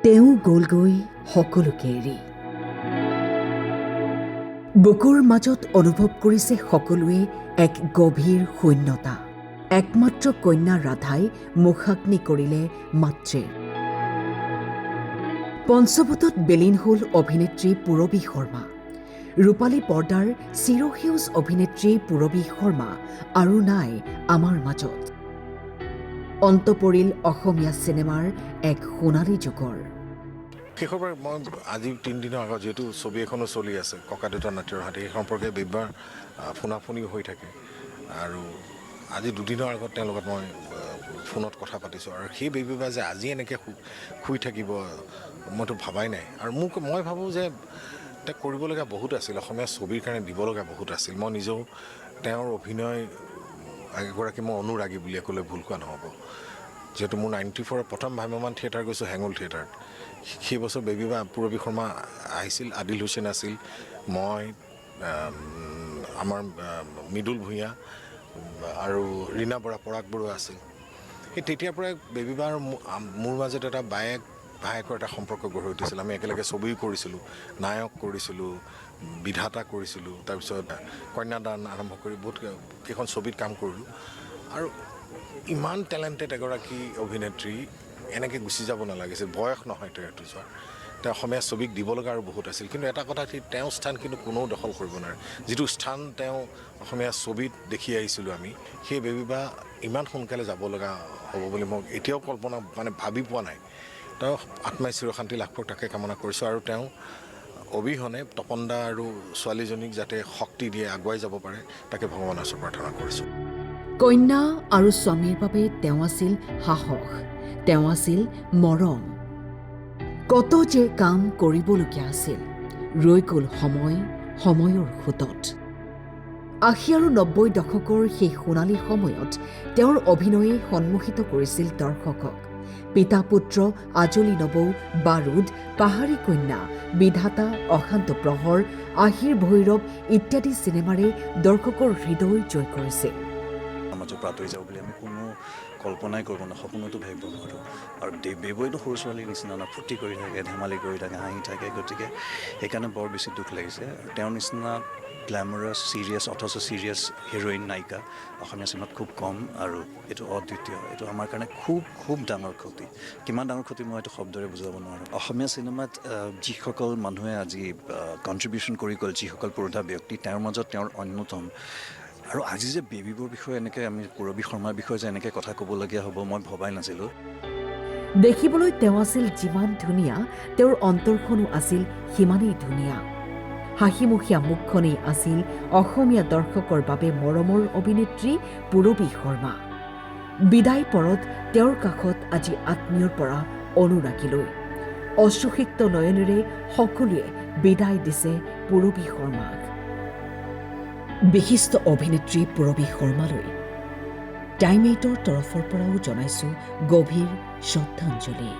তেওঁ গ'লগৈ সকলোকে এৰি। বুকুৰ মাজত অনুভৱ কৰিছে সকলোৱে এক গভীৰ শূন্যতা। একমাত্ৰ কন্যা ৰাধাই মুখাগ্নি কৰিলে মাতৃৰ। পঞ্চৱটত বিলীন হ'ল অভিনেত্ৰী পূৰবী শৰ্মা। ৰূপালী পৰ্দাৰ চিৰসেউজ অভিনেত্ৰী পূৰবী শৰ্মা আৰু নাই আমাৰ মাজত। অন্ত পৰিল অসমীয়া চিনেমাৰ এক সোণালী যুগৰ। শেষৰবাৰ মই আজি 3 দিনৰ আগত যিহেতু ছবি এখনো চলি আছে ককা দেউতা নাতিৰ হাতী, সেই সম্পৰ্কে বেবাৰ ফোনাফোনি হৈ থাকে আৰু আজি 2 দিনৰ আগত তেওঁৰ লগত মই ফোনত কথা পাতিছোঁ আৰু সেই বেবীবা যে আজি এনেকৈ শুই থাকিব মইতো ভাবাই নাই। আৰু মই ভাবোঁ যে তাক কৰিবলগীয়া বহুত আছিল, অসমীয়া ছবিৰ কাৰণে দিবলগীয়া বহুত আছিল। মই নিজেও তেওঁৰ অভিনয় এগৰাকী মই অনুৰাগী বুলিয়ে ক'লে ভুল কোৱা নহ'ব। যিহেতু মোৰ 94 প্ৰথম ভ্ৰাম্যমান থিয়েটাৰ গৈছোঁ হেঙুল থিয়েটাৰত। সেই বছৰ বেবীবা পূৰবী শৰ্মা আহিছিল, আদিল হুছেইন আছিল, মই, আমাৰ মৃদুল ভূঞা আৰু ৰীণা বৰা, পৰাগ বৰুৱা আছিল। সেই তেতিয়াৰ পৰাই বেবীবা আৰু মোৰ মাজত এটা ভায়েকৰ এটা সম্পৰ্ক গঢ়ি উঠিছিল। আমি একেলগে ছবিও কৰিছিলোঁ, নায়ক কৰিছিলোঁ, বিধাতা কৰিছিলোঁ, তাৰপিছত কন্যাদান আৰম্ভ কৰি বহুত কেইখন ছবিত কাম কৰিলোঁ। আৰু ইমান টেলেণ্টেড এগৰাকী অভিনেত্ৰী এনেকৈ গুচি যাব নালাগিছিল, বয়স নহয় তেওঁটো যোৱাৰ। তেওঁ অসমীয়া ছবিক দিব লগা আৰু বহুত আছিল, কিন্তু এটা কথা কি তেওঁৰ স্থান কিন্তু কোনেও দখল কৰিব নোৱাৰে। যিটো স্থান তেওঁ অসমীয়া ছবিত দেখি আহিছিলোঁ আমি, সেই বেবীবা ইমান সোনকালে যাব লগা হ'ব বুলি মই এতিয়াও কল্পনা ভাবি পোৱা নাই। তেওঁ আত্মাই চিৰশান্তি লাভ কৰক তাকে কামনা কৰিছোঁ। আৰু তেওঁ অবিহনে তপন দা আৰু ছোৱালীজনীক যাতে শক্তি দিয়ে আগুৱাই যাব পাৰে তাকে ভগৱানৰ ওচৰত প্ৰাৰ্থনা কৰিছোঁ। কন্যা আৰু স্বামীৰ বাবে তেওঁ আছিল সাহস, তেওঁ আছিল মৰম। কত যে কাম কৰিবলগীয়া আছিল, ৰৈ গ'ল সময়ৰ সোঁতত। ৮০ আৰু ৯০ দশকৰ সেই সোণালী সময়ত তেওঁৰ অভিনয়ে সন্মোহিত কৰিছিল দৰ্শকক। পিতা পুত্ৰ, আজলি নবৌ, বাৰুদ, পাহাৰী কন্যা, বিধাতা, অশান্ত প্ৰহৰ, আহিৰ ভৈৰৱ ইত্যাদি চিনেমাৰে দৰ্শকৰ হৃদয় জয় কৰিছিল। মাজৰ পৰা আঁতৰি যাব বুলি আমি কোনো কল্পনাই কৰিব নোৱাৰোঁ, সপোনতো ভাবিব নোৱাৰোঁ। আৰু বেবৈতো সৰু ছোৱালীৰ নিচিনা না, ফূৰ্তি কৰি থাকে, ধেমালি কৰি থাকে, হাঁহি থাকে। গতিকে সেইকাৰণে বৰ বেছি দুখ লাগিছে। আৰু তেওঁৰ নিচিনা গ্লেমাৰাছ, চিৰিয়াছ অথচ চিৰিয়াছ হিৰ'ইন নায়িকা অসমীয়া চিনেমাত খুব কম, আৰু এইটো অদ্বিতীয়। এইটো আমাৰ কাৰণে খুব ডাঙৰ ক্ষতি। কিমান ডাঙৰ ক্ষতি মই এইটো শব্দৰে বুজাব নোৱাৰোঁ। অসমীয়া চিনেমাত যিসকল মানুহে আজি কণ্ট্ৰিবিউশ্যন কৰি গ'ল, যিসকল পুৰোধা ব্যক্তি, তেওঁৰ মাজত তেওঁৰ অন্যতম। আৰু আজি যে বেবীবৰ বিষয়ে এনেকৈ আমি পূৰবী শৰ্মাৰ বিষয়ে যে এনেকৈ কথা ক'বলগীয়া হ'ব মই ভবাই নাছিলোঁ। দেখিবলৈ তেওঁ আছিল যিমান ধুনীয়া, তেওঁৰ অন্তৰখনো আছিল সিমানেই ধুনীয়া। হাঁহিমুখীয়া মুখখনেই আছিল অসমীয়া দৰ্শকৰ বাবে মৰমৰ অভিনেত্ৰী পূৰবী শৰ্মা। বিদায় পৰত তেওঁৰ কাষত আজি আত্মীয়ৰ পৰা অনুৰাগীলৈ অশ্ৰুসিক্ত নয়নেৰে সকলোৱে বিদায় দিছে পূৰবী শৰ্মাক। বিশিষ্ট অভিনেত্ৰী পূৰবী শৰ্মালৈ টাইম 8ৰ তৰফৰ পৰাও জনাইছোঁ গভীৰ শ্ৰদ্ধাঞ্জলি।